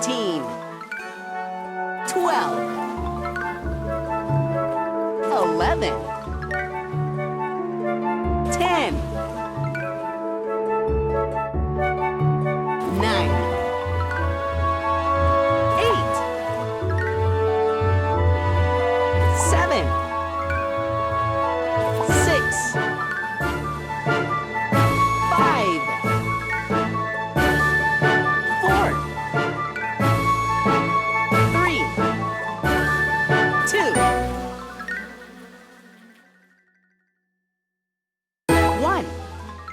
13, 12, 11, 10, 9, 8, 7, 6, 5, 4, 3, 2, 1.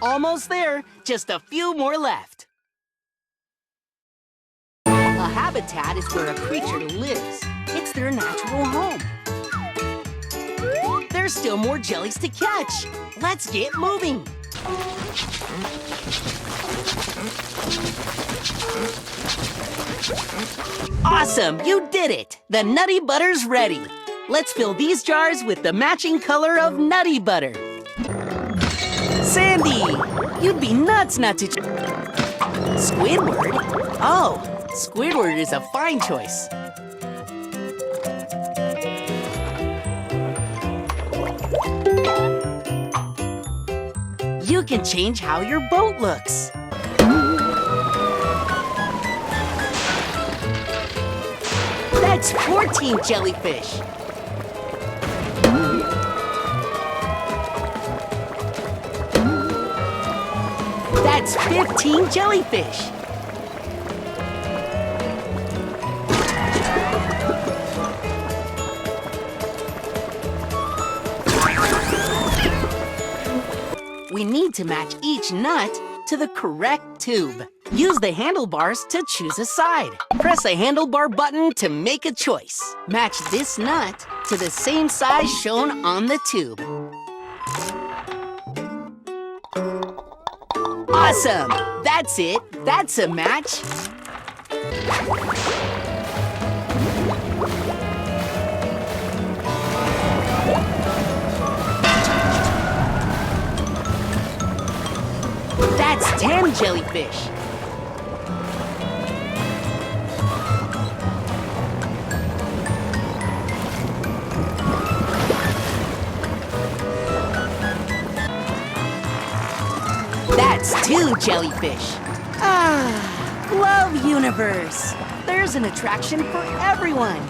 Almost there. Just a few more left. A habitat is where a creature lives. It's their natural home. There's still more jellies to catch. Let's get moving. Awesome, you did it. The Nutty Butter's ready. Let's fill these jars with the matching color of Nutty Butter. Sandy, you'd be nuts not to... Squidward? Oh, Squidward is a fine choice. You can change how your boat looks. That's 14 jellyfish. That's 15 jellyfish. We need to match each nut to the correct tube. Use the handlebars to choose a side. Press the handlebar button to make a choice. Match this nut to the same size shown on the tube. Awesome! That's it. That's a match. That's 10 jellyfish. That's 2 jellyfish. Ah, love universe. There's an attraction for everyone.